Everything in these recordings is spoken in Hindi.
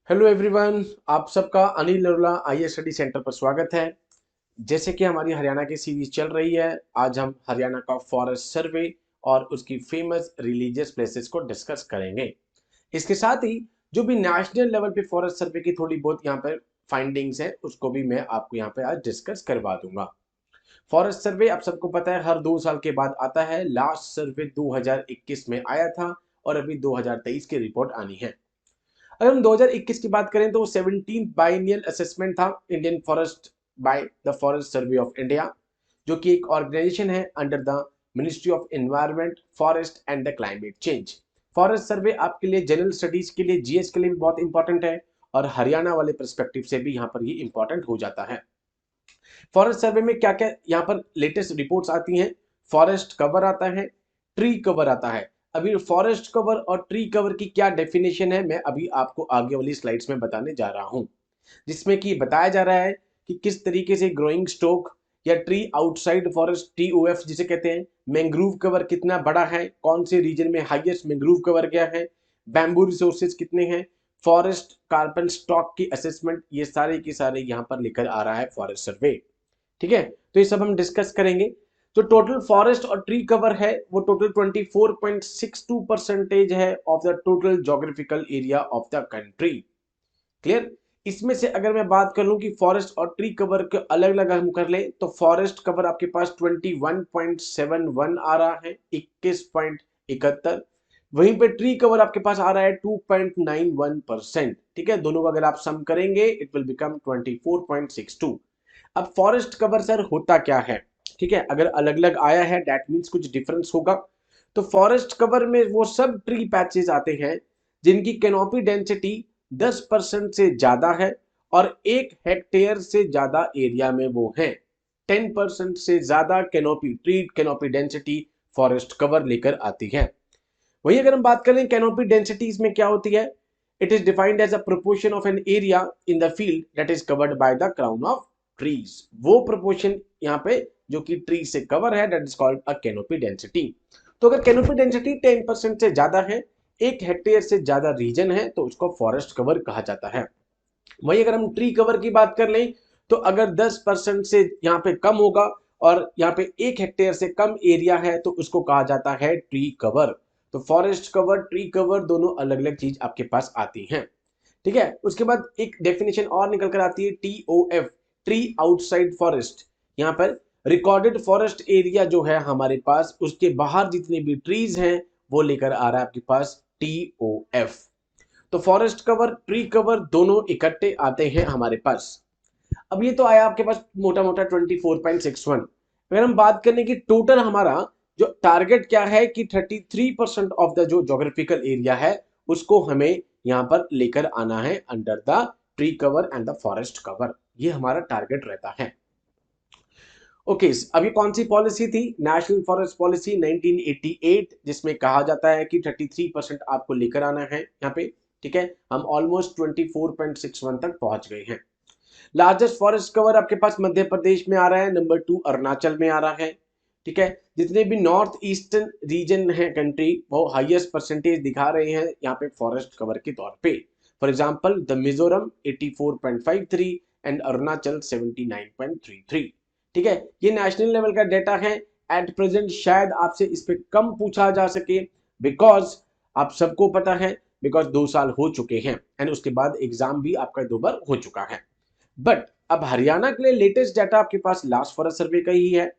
हेलो एवरीवन, आप सबका अनिल नरूला आईए स्टडी सेंटर पर स्वागत है। जैसे कि हमारी हरियाणा की सीरीज चल रही है, आज हम हरियाणा का फॉरेस्ट सर्वे और उसकी फेमस रिलीजियस प्लेसेस को डिस्कस करेंगे। इसके साथ ही जो भी नेशनल लेवल पे फॉरेस्ट सर्वे की थोड़ी बहुत यहाँ पर फाइंडिंग्स है, उसको भी मैं आपको यहाँ पे आज डिस्कस करवा दूंगा। फॉरेस्ट सर्वे आप सबको पता है हर 2 साल के बाद आता है। लास्ट सर्वे 2021 में आया था और अभी 2023 की रिपोर्ट आनी है। अगर हम 2021 की बात करें तो 17th बाइनियल असेसमेंट था Indian forest by the forest survey of India, जो कि एक ऑर्गेनाइजेशन है under the ministry of environment, forest and the climate change. Forest survey आपके लिए जनरल स्टडीज के लिए, जीएस के लिए भी बहुत इंपॉर्टेंट है और हरियाणा वाले परस्पेक्टिव से भी यहाँ पर ये इंपॉर्टेंट हो जाता है। फॉरेस्ट सर्वे में क्या क्या यहाँ पर लेटेस्ट रिपोर्ट्स आती हैं। फॉरेस्ट कवर आता है, ट्री कवर आता है। अभी फॉरेस्ट कवर और ट्री कवर की क्या डेफिनेशन है, मैं अभी आपको आगे वाली स्लाइड्स में बताने जा रहा हूं, जिसमें कि बताया जा रहा है कि किस तरीके से ग्रोइंग स्टॉक या ट्री आउटसाइड फॉरेस्ट, टीओएफ जिसे कहते हैं, मैंग्रोव कवर कितना बड़ा है, कौन से रीजन में हाईएस्ट मैंग्रोव कवर क्या है, बैम्बू रिसोर्सेज कितने हैं, फॉरेस्ट कार्बन स्टॉक की असेसमेंट, ये सारे के सारे यहाँ पर लेकर आ रहा है फॉरेस्ट सर्वे। ठीक है, तो ये सब हम डिस्कस करेंगे। जो टोटल फॉरेस्ट और ट्री कवर है वो टोटल 24.62% है of the total geographical area of the country. Clear. इसमें से अगर मैं बात कर लूं कि फॉरेस्ट और ट्री कवर के अलग अलग हम कर ले, तो फॉरेस्ट कवर आपके पास 21.71 आ रहा है, 21.71। वहीं पे ट्री कवर आपके पास आ रहा है 2.91%। ठीक है, दोनों का अगर आप सम करेंगे इट विल बिकम 24.62। अब फॉरेस्ट कवर सर होता क्या है? ठीक है, अगर अलग अलग आया है दैट मीन्स कुछ डिफरेंस होगा। तो फॉरेस्ट कवर में वो सब ट्री पैचेस आते हैं जिनकी कैनोपी डेंसिटी 10% से ज्यादा है और 1 हेक्टेयर से ज्यादा एरिया में वो है। 10% से ज्यादा canopy, tree canopy density forest cover लेकर आती है। वही अगर हम बात करें कैनोपी डेंसिटीज में क्या होती है, it is defined as a proportion of an area in the field that is covered by the crown of trees. वो प्रोपोर्शन यहाँ पे जो कि ट्री से कवर है that is called a canopy density. तो अगर कैनोपी डेंसिटी 10% से ज्यादा है, 1 हेक्टेयर से ज्यादा रीजन है, तो उसको फॉरेस्ट कवर कहा जाता है। वही अगर हम ट्री कवर की बात कर लें, तो अगर 10% से यहाँ पे कम होगा और यहाँ पे 1 हेक्टेयर से कम एरिया है, तो उसको कहा जाता है ट्री कवर। तो फॉरेस्ट कवर, ट्री कवर दोनों अलग अलग चीज आपके पास आती हैं। ठीक है, उसके बाद एक डेफिनेशन और निकल कर आती है टीओएफ, ट्री आउटसाइड फॉरेस्ट। यहाँ पर रिकॉर्डेड फॉरेस्ट एरिया जो है हमारे पास, उसके बाहर जितने भी ट्रीज हैं वो लेकर आ रहा है आपके पास टीओएफ। तो फॉरेस्ट कवर, ट्री कवर दोनों इकट्ठे आते हैं हमारे पास। अब ये तो आया आपके पास मोटा मोटा 24.61। अगर हम बात करें कि टोटल हमारा जो टारगेट क्या है कि 33% ऑफ द जो जोग्राफिकल एरिया है उसको हमें यहाँ पर लेकर आना है under the tree cover and the forest cover, ये हमारा टारगेट रहता है। ओके, अब ये कौन सी पॉलिसी थी? नेशनल फॉरेस्ट पॉलिसी 1988, जिसमें कहा जाता है कि 33% आपको लेकर आना है यहाँ पे। ठीक है, हम ऑलमोस्ट 24.61 तक पहुंच गए हैं। लार्जेस्ट फॉरेस्ट कवर आपके पास मध्य प्रदेश में आ रहा है, नंबर 2 अरुणाचल में आ रहा है। ठीक है, जितने भी नॉर्थ ईस्टर्न रीजन है कंट्री, वो हाईएस्ट परसेंटेज दिखा रहे हैं यहाँ पे फॉरेस्ट कवर के तौर पे। For example the Mizoram 84.53 and Arunachal 79.33। ठीक है, ये नेशनल लेवल का डेटा है। एट प्रेजेंट शायद आपसे इस पे कम पूछा जा सके, बिकॉज आप सबको पता है, बिकॉज 2 साल हो चुके हैं एंड उसके बाद एग्जाम भी आपका 2 बार हो चुका है। बट अब हरियाणा के लिए लेटेस्ट डाटा आपके पास लास्ट फॉरेस्ट सर्वे का ही है।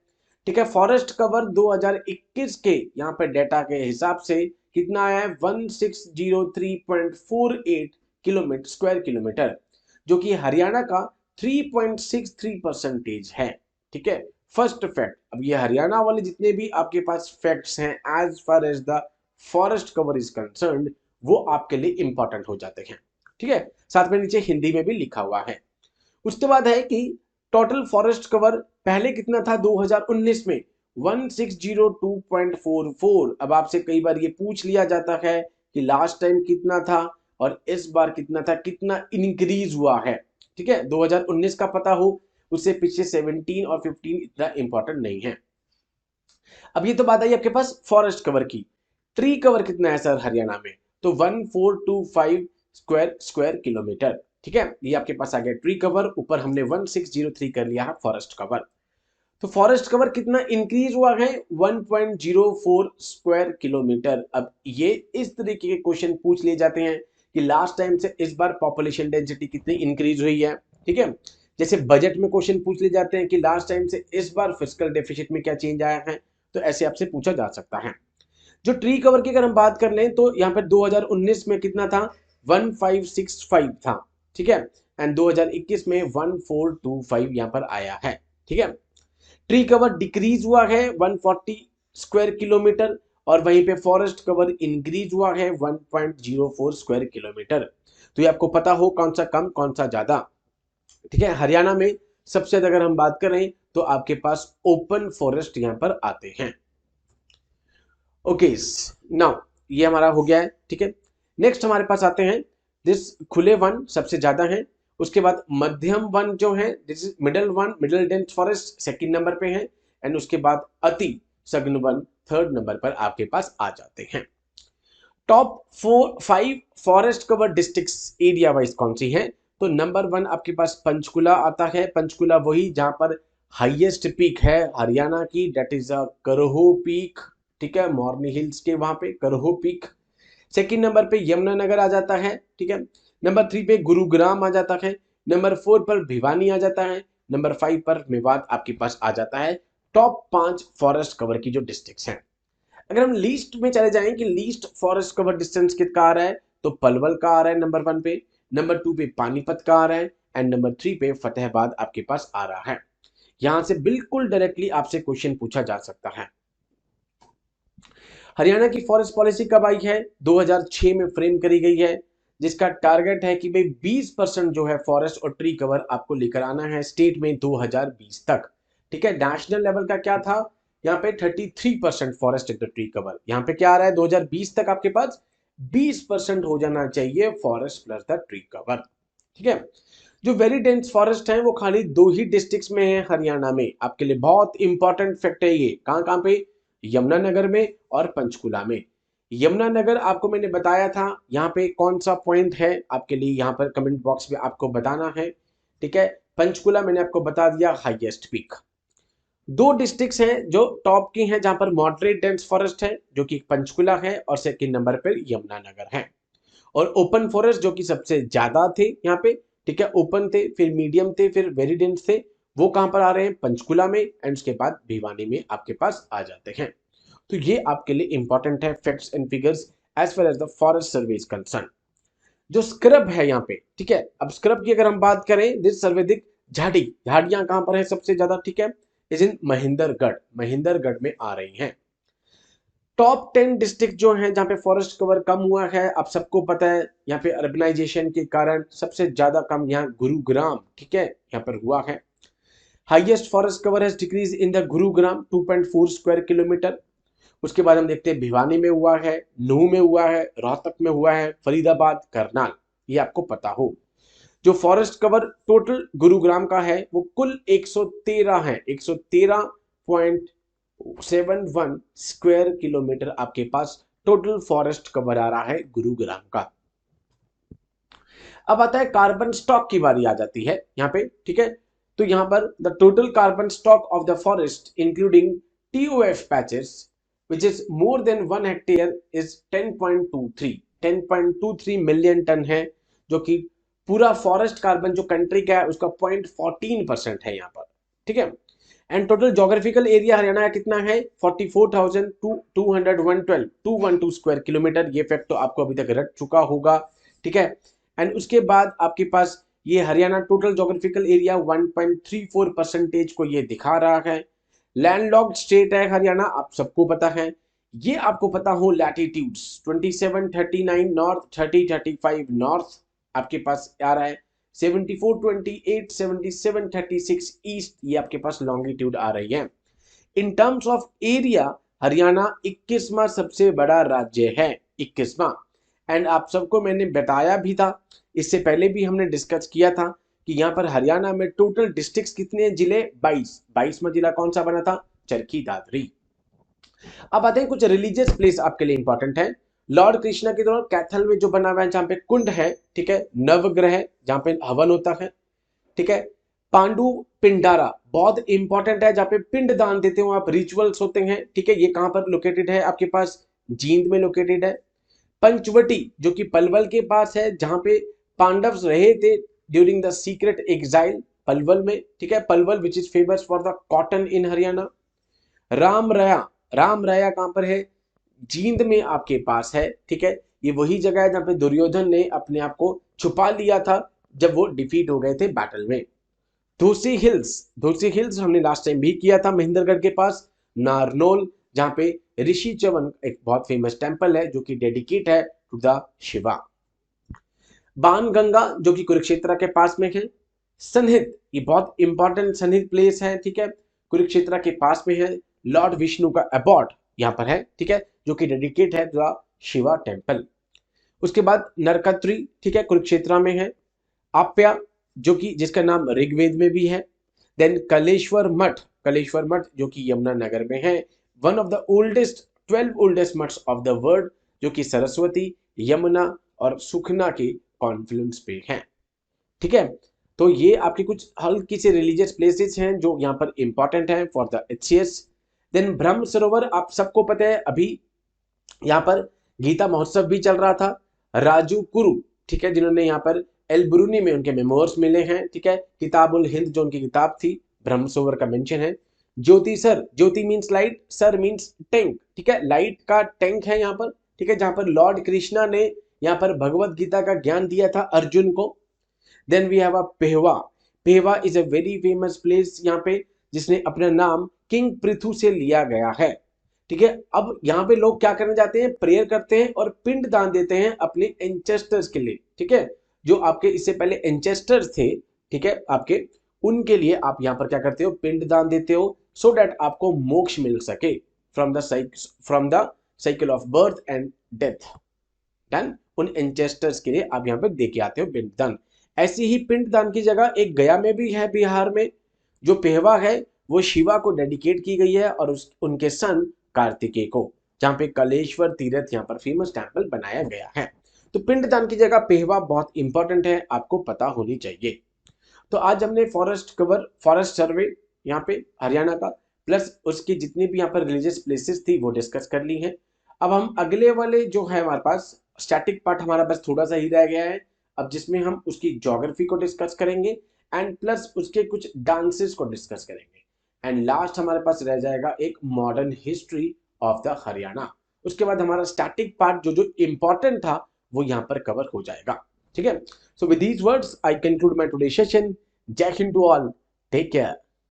ठीक है, फॉरेस्ट कवर 2021 के यहाँ पे डेटा के हिसाब से कितना आया है? 1603.48 किलोमीटर, स्क्वायर किलोमीटर, जो कि हरियाणा का 3.63% है। ठीक है, फर्स्ट फैक्ट। अब ये हरियाणा वाले जितने भी आपके पास फैक्ट्स हैं as far as the forest cover is concerned, वो आपके लिए इंपॉर्टेंट हो जाते हैं। ठीक है, साथ में नीचे हिंदी में भी लिखा हुआ है। उसके बाद है कि टोटल फॉरेस्ट कवर पहले कितना था 2019 में? 1602.44। अब आपसे कई बार ये पूछ लिया जाता है कि लास्ट टाइम कितना था और इस बार कितना था, कितना इंक्रीज हुआ है। ठीक है, 2019 का पता हो, उससे पीछे 17 और 15 इतना इंपॉर्टेंट नहीं है। अब ये तो बात आई आपके पास फॉरेस्ट कवर की। ट्री कवर कितना है सर हरियाणा में? तो 1425 स्क्वायर किलोमीटर। ठीक है, ये आपके पास आ गया ट्री कवर। ऊपर हमने 1603 कर लिया है फॉरेस्ट कवर। तो फॉरेस्ट कवर कितना इंक्रीज हुआ है? 1.04 स्क्वायर किलोमीटर। अब ये इस तरीके के क्वेश्चन पूछ लिए जाते हैं कि लास्ट टाइम से इस बार पॉपुलेशन डेंसिटी कितनी इंक्रीज हुई है। ठीक है, जैसे बजट में क्वेश्चन पूछ लिए जाते हैं कि लास्ट टाइम से इस बार फिस्कल डेफिसिट में क्या चेंज आया है, तो ऐसे आपसे पूछा जा सकता है। जो ट्री कवर की अगर हम बात कर लें तो यहाँ पर 2019 में कितना था? 1565 था। ठीक है, एंड 2021 में 1425 यहाँ पर आया है। ठीक है, ट्री कवर डिक्रीज हुआ है 140 स्क्वायर किलोमीटर और वहीं पे फॉरेस्ट कवर इंक्रीज हुआ है 1.04 स्क्वायर किलोमीटर। तो ये आपको पता हो कौन सा कम कौन सा ज्यादा। ठीक है, हरियाणा में सबसे ज्यादा अगर हम बात करें तो आपके पास ओपन फॉरेस्ट यहां पर आते हैं। ओके, नाउ ये हमारा हो गया है। ठीक है, नेक्स्ट हमारे पास आते हैं दिस खुले वन सबसे ज्यादा है, उसके बाद मध्यम वन जो है this is middle one, middle dense forest second number पे है, एंड उसके बाद अति सघन वन थर्ड नंबर पर आपके पास आ जाते हैं। Top 5 forest cover districts area wise कौन सी है? तो नंबर 1 आपके पास पंचकुला आता है। पंचकुला वही जहां पर हाईएस्ट पीक है हरियाणा की, दैट इज करहो पीक। ठीक है, मॉर्नी हिल्स के वहां पे करहो पीक। सेकंड नंबर पे यमुनानगर आ जाता है। ठीक है, नंबर 3 पे गुरुग्राम आ जाता है। नंबर 4 पर भिवानी आ जाता है। नंबर 5 पर मेवात आपके पास आ जाता है। टॉप 5 फॉरेस्ट कवर की जो डिस्ट्रिक्ट्स हैं। अगर हम लीस्ट में चले जाएं कि लीस्ट फॉरेस्ट कवर डिस्टेंस कितना आ रहा है, तो पलवल का आ रहा है नंबर 1 पे, नंबर 2 पे पानीपत का आ रहा है, एंड नंबर 3 पे फतेहाबाद आपके पास आ रहा है। यहां से बिल्कुल डायरेक्टली आपसे क्वेश्चन पूछा जा सकता है। हरियाणा की फॉरेस्ट पॉलिसी कब आई है? 2006 में फ्रेम करी गई है, जिसका टारगेट है कि भाई 20% जो है फॉरेस्ट और ट्री कवर आपको लेकर आना है स्टेट में 2020 तक। ठीक है, नेशनल लेवल का क्या था? यहाँ पे 33% फॉरेस्ट एंड ट्री कवर। यहाँ पे क्या आ रहा है? 2020 तक आपके पास 20% हो जाना चाहिए forest plus the tree cover. ठीक है, जो वेरी डेंस फॉरेस्ट है वो खाली 2 ही डिस्ट्रिक्ट्स में है हरियाणा में। आपके लिए बहुत इंपॉर्टेंट फैक्ट है ये। कहां कहां पे? यमुनानगर में और पंचकुला में। यमुनानगर आपको मैंने बताया था, यहाँ पे कौन सा पॉइंट है आपके लिए यहाँ पर कमेंट बॉक्स में आपको बताना है। ठीक है, पंचकुला मैंने आपको बता दिया हाईएस्ट पीक। 2 डिस्ट्रिक्ट्स हैं जो टॉप की हैं जहां पर मॉडरेट डेंस फॉरेस्ट है, जो कि पंचकुला है, और सेकंड नंबर पर यमुनानगर है। और ओपन फॉरेस्ट जो कि सबसे ज्यादा थे यहाँ पे। ठीक है, ओपन थे, फिर मीडियम थे, फिर वेरी डेंस थे, वो कहां पर आ रहे हैं? पंचकुला में, एंड उसके बाद भिवानी में आपके पास आ जाते हैं। तो ये आपके लिए इंपॉर्टेंट है facts and figures as far as the forest survey is concern. जो स्क्रब है यहाँ पे, ठीक है, अब स्क्रब की अगर हम बात करें, दिस सर्वेदिक झाड़ी, झाड़ियां कहां पर है सबसे ज्यादा? ठीक है, इज इन महेंद्रगढ़, महेंद्रगढ़ में आ रही हैं। टॉप 10 डिस्ट्रिक्ट जो हैं जहां पे फॉरेस्ट कवर कम हुआ है, आप सबको पता है यहाँ पे अर्बनाइजेशन के कारण सबसे ज्यादा कम यहाँ गुरुग्राम, ठीक है, यहाँ पर हुआ है। Highest forest cover has decrease in the Gurugram 2.4 square kilometre. उसके बाद हम देखते हैं भिवानी में हुआ है, नूह में हुआ है, रोहतक में हुआ है, फरीदाबाद, करनाल, ये आपको पता हो। जो फॉरेस्ट कवर टोटल गुरुग्राम का है वो कुल 113 है, 113.71 स्क्वायर किलोमीटर आपके पास टोटल फॉरेस्ट कवर आ रहा है गुरुग्राम का। अब आता है कार्बन स्टॉक की बारी आ जाती है यहाँ पे। ठीक है, तो यहाँ पर the total carbon stock of the forest including TOF पैचेस which is more than 1 hectare is 10.23 million ton है, जो कि पूरा फॉरेस्ट कार्बन जो कंट्री का है उसका 0.14% है यहाँ पर। ठीक है, and total geographical area Haryana का कितना है? 44,212 स्क्वायर किलोमीटर। ये फैक्ट तो आपको अभी तक रट चुका होगा। ठीक है, एंड उसके बाद आपके पास ये हरियाणा टोटल जोग्राफिकल एरिया 1.34% को ये दिखा रहा है। लैंडलॉक्ड स्टेट है हरियाणा, आप सबको पता है। ये आपको पता हो लैटिट्यूड्स 2739 नॉर्थ, 3035 नॉर्थ आपके पास आ रहा है, 7428 7736 ईस्ट ये आपके पास लॉन्गिट्यूड आ रही है। In terms of area Haryana 21वां सबसे बड़ा राज्य है, 21वां। एंड आप सबको मैंने बताया भी था, इससे पहले भी हमने डिस्कस किया था कि यहाँ पर हरियाणा में टोटल डिस्ट्रिक्ट्स कितने हैं? जिले 22वां जिला कौन सा बना था? चरखी दादरी। अब आते हैं कुछ रिलीजियस प्लेस आपके लिए इंपॉर्टेंट है। लॉर्ड कृष्णा के द्वारा कैथल में जो बना हुआ है, जहां पे कुंड है, ठीक है, नवग्रह जहां पे हवन होता है, ठीक है। पांडु पिंडारा बहुत इंपॉर्टेंट है, जहां पे पिंड दान देते हो आप, रिचुअल्स होते हैं, ठीक है। ये कहां पर लोकेटेड है, आपके पास जींद में लोकेटेड है। पंचवटी जो कि पलवल के पास है, जहां पे पांडव रहे थे during the secret exile, Palwal में, ठीक है। Palwal which is famous for the cotton in Haryana. Ramraya, Ramraya कहां पर है, जींद में आपके पास है, ठीक है। ये वही जगह है जहां पे दुर्योधन ने अपने आप को छुपा लिया था जब वो डिफीट हो गए थे बैटल में। धूसी हिल्स, धूसी हिल्स हमने लास्ट टाइम भी किया था महेंद्रगढ़ के पास। नारनौल जहां पे ऋषि चवन एक बहुत फेमस टेंपल है जो कि डेडिकेट है टू द शिवा। बाणगंगा जो कि कुरुक्षेत्र के पास में है। सन्निहित, ये बहुत इंपॉर्टेंट सन्निहित प्लेस है, ठीक है, कुरुक्षेत्र के पास में है। लॉर्ड विष्णु का अबॉर्ड यहाँ पर है, ठीक है, जो कि डेडिकेट है टू द शिवा टेंपल। उसके बाद नरकत्री, ठीक है, कुरुक्षेत्र में है। आप्या जो कि जिसका नाम ऋग्वेद में भी है। देन कलेश्वर मठ, कलेश्वर मठ जो कि यमुनानगर में है। One of the oldest 12 oldest मठ्स ऑफ द वर्ल्ड, जो कि सरस्वती, यमुना और सुखना के कॉन्फ्लुएंस पे हैं, ठीक है। तो ये आपके कुछ हल्की से रिलीजियस प्लेसेस हैं जो यहाँ पर इंपॉर्टेंट हैं फॉर द एचसीएस। देन ब्रह्म सरोवर, आप सबको पता है अभी यहाँ पर गीता महोत्सव भी चल रहा था। राजू कुरु, ठीक है, जिन्होंने यहाँ पर एल ब्रूनी में उनके मेमोर्स मिले हैं, ठीक है। किताबुल हिंद जो उनकी किताब थी, ब्रह्म सरोवर का मेंशन है। Jyotisar, jyoti means light, sar means tank, ठीक है, लाइट का टैंक है यहाँ पर, ठीक है, जहां पर लॉर्ड कृष्णा ने यहाँ पर भगवत गीता का ज्ञान दिया था अर्जुन को। Then we have a Pehowa, Pehowa is a very famous place यहाँ पे, जिसने अपना नाम किंग पृथु से लिया गया है, ठीक है। अब यहाँ पे लोग क्या करने जाते हैं, प्रेयर करते हैं और पिंड दान देते हैं अपने एंचेस्टर्स के लिए, ठीक है, जो आपके इससे पहले एंचेस्टर्स थे, ठीक है, आपके, उनके लिए आप यहाँ पर क्या करते हो, पिंड दान देते हो, सो दैट आपको मोक्ष मिल सके from the cycle of birth and death. Done, उन एंचेस्टर्स के लिए आप यहाँ पे दे के आते हो पिंड दान। ऐसी ही पिंड दान की जगह एक गया में भी है बिहार में, जो पेहवा है वो शिवा को डेडिकेट की गई है और उनके सन कार्तिकेय को, जहां पे कलेश्वर तीर्थ यहाँ पर फेमस टेंपल बनाया गया है। तो पिंडदान की जगह पेहवा बहुत इंपॉर्टेंट है, आपको पता होनी चाहिए। तो आज हमने फॉरेस्ट कवर, फॉरेस्ट सर्वे यहाँ पे हरियाणा का, प्लस उसकी जितनी भी यहाँ पर रिलीजियस प्लेसेस थी वो डिस्कस कर ली है। अब हम अगले वाले जो है हमारे पास स्टैटिक पार्ट हमारा बस थोड़ा सा ही रह गया है, अब जिसमें हम उसकी ज्योग्राफी को डिस्कस करेंगे एंड प्लस उसके कुछ डांसेस को डिस्कस करेंगे एंड लास्ट हमारे पास रह जाएगा एक modern history of the Haryana. उसके बाद हमारा स्टैटिक पार्ट जो जो इंपॉर्टेंट था वो यहाँ पर कवर हो जाएगा, ठीक है। So with these words I conclude my today session. Jai Hind to all, take care.